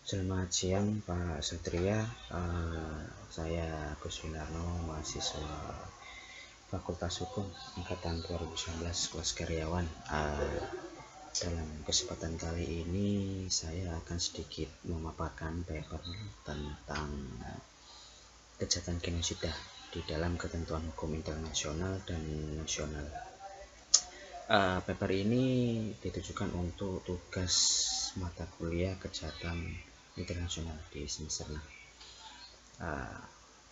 Selamat siang Pak Satria. Saya Agus Winarno, mahasiswa Fakultas Hukum Angkatan 2019 kelas karyawan. Dalam kesempatan kali ini saya akan sedikit memaparkan paper tentang kejahatan genosida di dalam ketentuan hukum internasional dan nasional. Paper ini ditujukan untuk tugas mata kuliah kejahatan internasional di semester 6.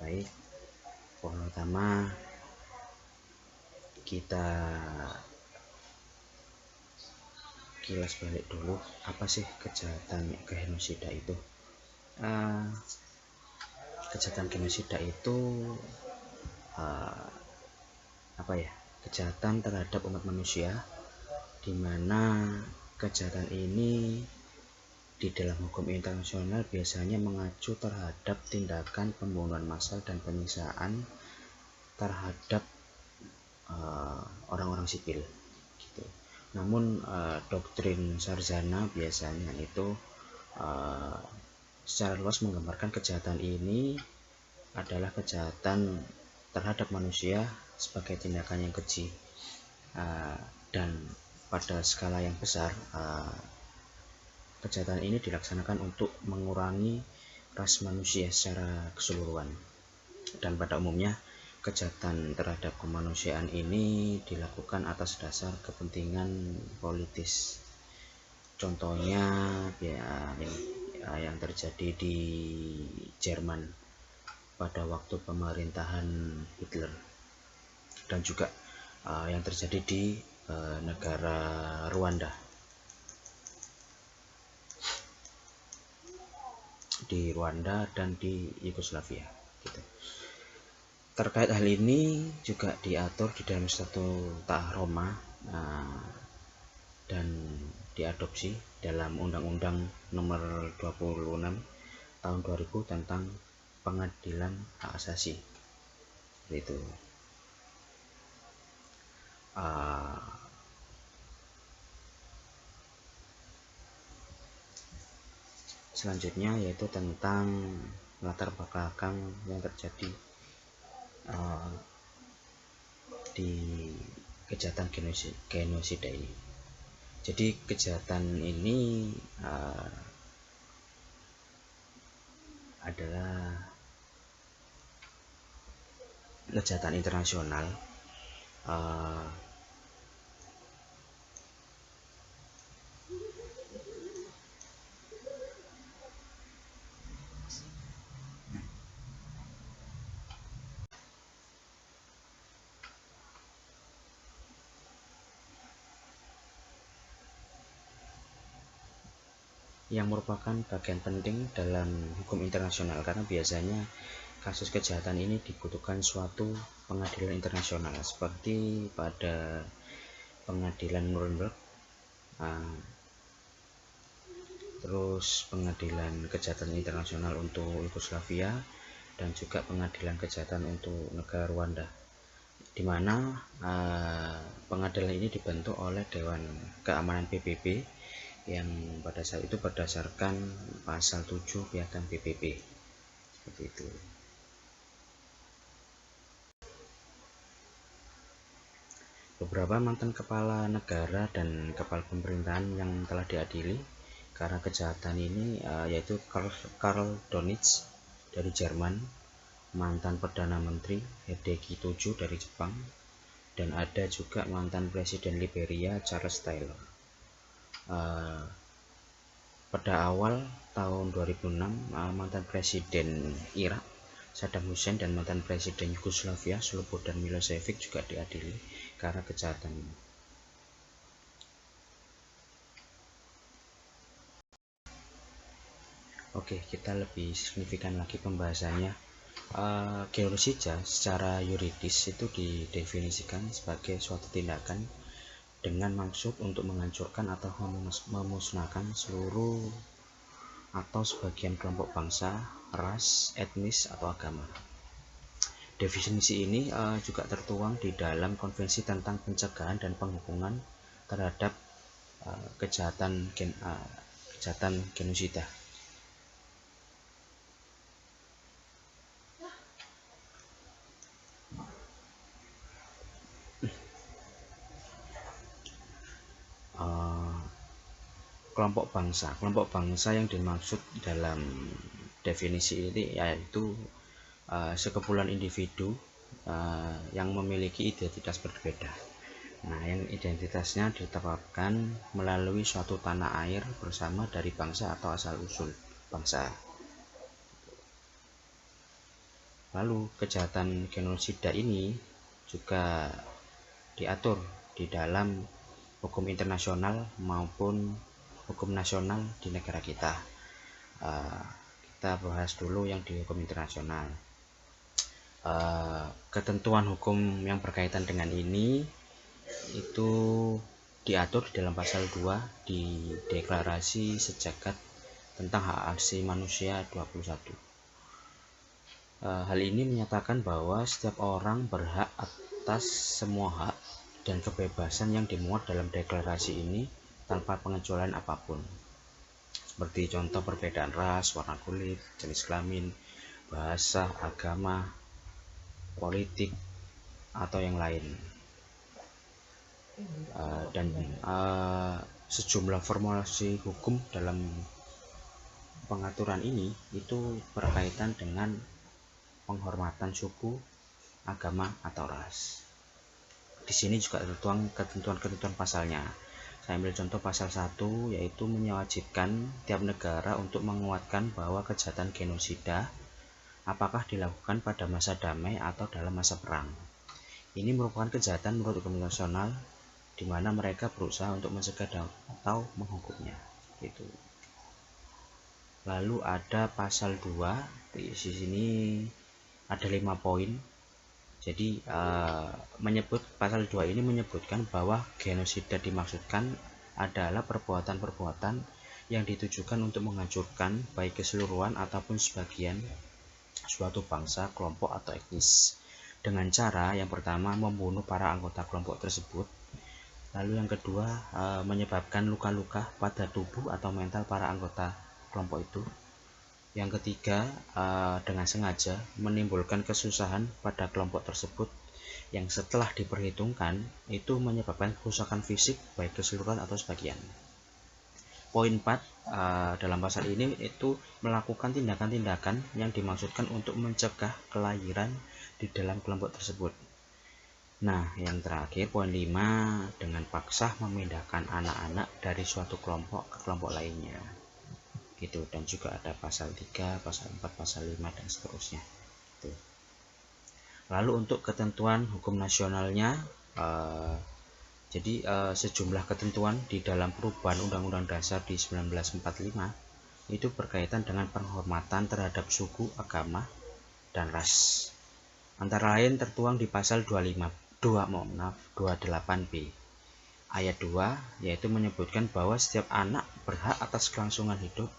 Baik, pertama kita kilas balik dulu, apa sih kejahatan genosida itu? Kejahatan genosida itu kejahatan terhadap umat manusia, di mana kejahatan ini di dalam hukum internasional biasanya mengacu terhadap tindakan pembunuhan massal dan penyiksaan terhadap orang-orang sipil gitu. Namun doktrin Sarjana biasanya itu secara luas menggambarkan kejahatan ini adalah kejahatan terhadap manusia sebagai tindakan yang keji, dan pada skala yang besar kejahatan ini dilaksanakan untuk mengurangi ras manusia secara keseluruhan, dan pada umumnya kejahatan terhadap kemanusiaan ini dilakukan atas dasar kepentingan politis. Contohnya yang terjadi di Jerman pada waktu pemerintahan Hitler, dan juga yang terjadi di negara Rwanda, dan di Yugoslavia gitu. Terkait hal ini juga diatur di dalam Statuta Roma dan diadopsi dalam Undang-Undang Nomor 26 Tahun 2000 tentang Pengadilan Hak Asasi. Itu. Selanjutnya yaitu tentang latar belakang yang terjadi di kejahatan genosida ini. Jadi kejahatan ini adalah kejahatan internasional yang merupakan bagian penting dalam hukum internasional, karena biasanya kasus kejahatan ini dibutuhkan suatu pengadilan internasional seperti pada pengadilan Nuremberg, terus pengadilan kejahatan internasional untuk Yugoslavia, dan juga pengadilan kejahatan untuk negara Rwanda, di mana pengadilan ini dibentuk oleh Dewan Keamanan PBB yang pada saat itu berdasarkan pasal 7 Piagam PBB. Seperti itu. Beberapa mantan kepala negara dan kepala pemerintahan yang telah diadili karena kejahatan ini yaitu Karl Donitz dari Jerman, mantan Perdana Menteri Hideki Tojo dari Jepang, dan ada juga mantan Presiden Liberia Charles Taylor. Pada awal tahun 2006 mantan Presiden Irak Saddam Hussein dan mantan Presiden Yugoslavia Slobodan Milosevic juga diadili karena kejahatan ini. Oke, kita lebih signifikan lagi pembahasannya. Genosida secara yuridis itu didefinisikan sebagai suatu tindakan dengan maksud untuk menghancurkan atau memusnahkan seluruh atau sebagian kelompok bangsa, ras, etnis, atau agama. Definisi ini juga tertuang di dalam Konvensi tentang Pencegahan dan Penghukuman terhadap kejahatan genosida. kelompok bangsa. Kelompok bangsa yang dimaksud dalam definisi ini yaitu sekumpulan individu yang memiliki identitas berbeda. Nah, yang identitasnya ditetapkan melalui suatu tanah air bersama dari bangsa atau asal-usul bangsa. Lalu kejahatan genosida ini juga diatur di dalam hukum internasional maupun hukum nasional di negara kita. Kita bahas dulu yang di hukum internasional. Ketentuan hukum yang berkaitan dengan ini itu diatur di dalam pasal 2 di Deklarasi Sejagat tentang Hak Asasi Manusia 21. Hal ini menyatakan bahwa setiap orang berhak atas semua hak dan kebebasan yang dimuat dalam deklarasi ini tanpa pengecualian apapun, seperti contoh perbedaan ras, warna kulit, jenis kelamin, bahasa, agama, politik, atau yang lain. Dan sejumlah formulasi hukum dalam pengaturan ini itu berkaitan dengan penghormatan suku, agama, atau ras. Di sini juga tertuang ketentuan-ketentuan pasalnya. Saya ambil contoh pasal 1, yaitu mewajibkan tiap negara untuk menguatkan bahwa kejahatan genosida apakah dilakukan pada masa damai atau dalam masa perang. Ini merupakan kejahatan menurut hukum internasional di mana mereka berusaha untuk mencegah atau menghukumnya. Gitu. Lalu ada pasal 2, di sini ada 5 poin. Jadi pasal 2 ini menyebutkan bahwa genosida dimaksudkan adalah perbuatan-perbuatan yang ditujukan untuk menghancurkan baik keseluruhan ataupun sebagian suatu bangsa, kelompok, atau etnis dengan cara yang pertama membunuh para anggota kelompok tersebut, lalu yang kedua menyebabkan luka-luka pada tubuh atau mental para anggota kelompok itu, yang ketiga dengan sengaja menimbulkan kesusahan pada kelompok tersebut yang setelah diperhitungkan itu menyebabkan kerusakan fisik baik keseluruhan atau sebagian. Poin 4 dalam pasal ini itu melakukan tindakan-tindakan yang dimaksudkan untuk mencegah kelahiran di dalam kelompok tersebut. Nah, yang terakhir poin 5 dengan paksa memindahkan anak-anak dari suatu kelompok ke kelompok lainnya. Gitu. Dan juga ada pasal 3, pasal 4, pasal 5 dan seterusnya. Gitu. Lalu untuk ketentuan hukum nasionalnya jadi sejumlah ketentuan di dalam perubahan Undang-Undang Dasar di 1945 itu berkaitan dengan penghormatan terhadap suku, agama, dan ras. Antara lain tertuang di pasal 28B ayat 2, yaitu menyebutkan bahwa setiap anak berhak atas kelangsungan hidup,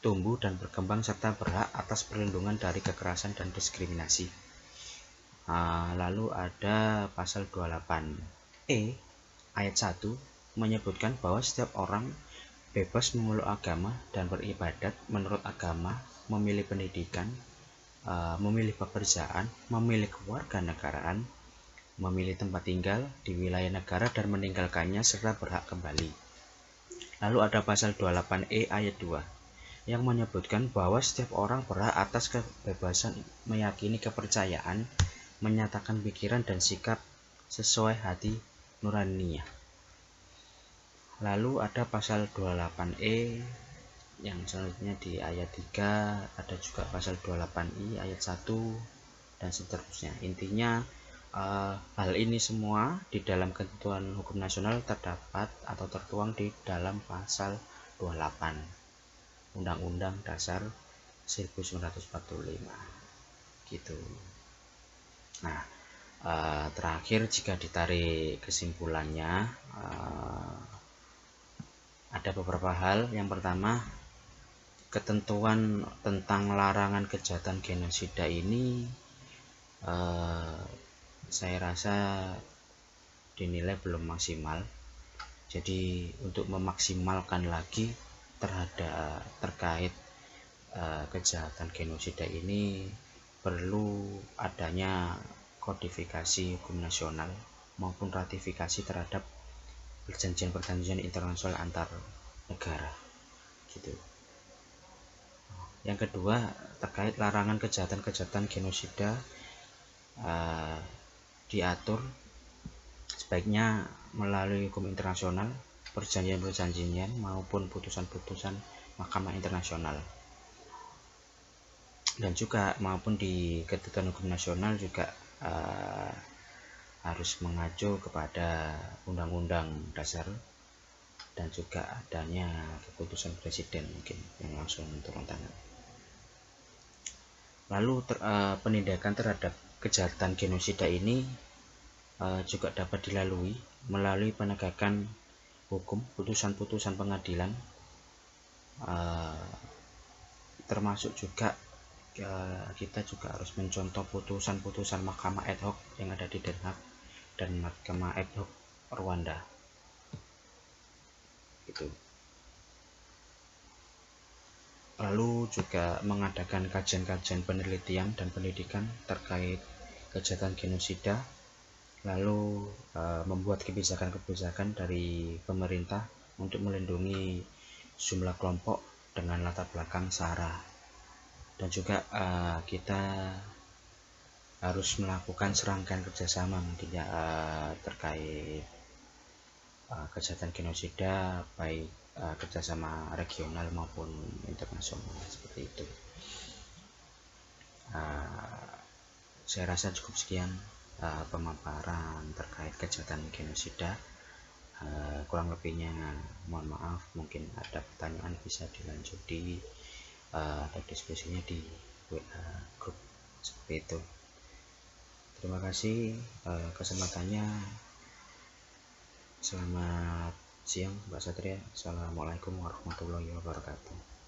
tumbuh dan berkembang serta berhak atas perlindungan dari kekerasan dan diskriminasi. Lalu ada pasal 28E ayat 1 menyebutkan bahwa setiap orang bebas memeluk agama dan beribadat menurut agama, memilih pendidikan, memilih pekerjaan, memilih kewarganegaraan, memilih tempat tinggal di wilayah negara dan meninggalkannya serta berhak kembali. Lalu ada pasal 28E ayat 2 yang menyebutkan bahwa setiap orang berhak atas kebebasan meyakini kepercayaan, menyatakan pikiran dan sikap sesuai hati nuraninya. Lalu ada pasal 28E yang selanjutnya di ayat 3, ada juga pasal 28I ayat 1 dan seterusnya. Intinya hal ini semua di dalam ketentuan hukum nasional terdapat atau tertuang di dalam pasal 28 Undang-Undang Dasar 1945 gitu. Nah, terakhir jika ditarik kesimpulannya ada beberapa hal. Yang pertama, ketentuan tentang larangan kejahatan genosida ini saya rasa dinilai belum maksimal. Jadi untuk memaksimalkan lagi terkait kejahatan genosida ini perlu adanya kodifikasi hukum nasional maupun ratifikasi terhadap perjanjian-perjanjian internasional antar negara gitu. Yang kedua, terkait larangan kejahatan-kejahatan genosida, diatur sebaiknya melalui hukum internasional, perjanjian-perjanjian maupun putusan-putusan Mahkamah Internasional, dan juga maupun di ketentuan hukum nasional juga harus mengacu kepada Undang-Undang Dasar dan juga adanya keputusan presiden mungkin yang langsung turun tangan. Lalu penindakan terhadap kejahatan genosida ini juga dapat dilalui melalui penegakan hukum, putusan-putusan pengadilan, termasuk juga kita juga harus mencontoh putusan-putusan Mahkamah Ad Hoc yang ada di Den Haag dan Mahkamah Ad Hoc Rwanda gitu. Lalu juga mengadakan kajian-kajian penelitian dan pendidikan terkait kejahatan genosida, lalu membuat kebijakan-kebijakan dari pemerintah untuk melindungi jumlah kelompok dengan latar belakang SARA. Dan juga kita harus melakukan serangkaian kerjasama mungkin terkait kejahatan genosida, baik kerjasama regional maupun internasional seperti itu. Saya rasa cukup sekian pemaparan terkait kejahatan genosida. Kurang lebihnya mohon maaf, mungkin ada pertanyaan bisa dilanjuti atau diskusinya di WA grup seperti itu. Terima kasih kesempatannya. Selamat siang Mbak Satria. Assalamualaikum warahmatullahi wabarakatuh.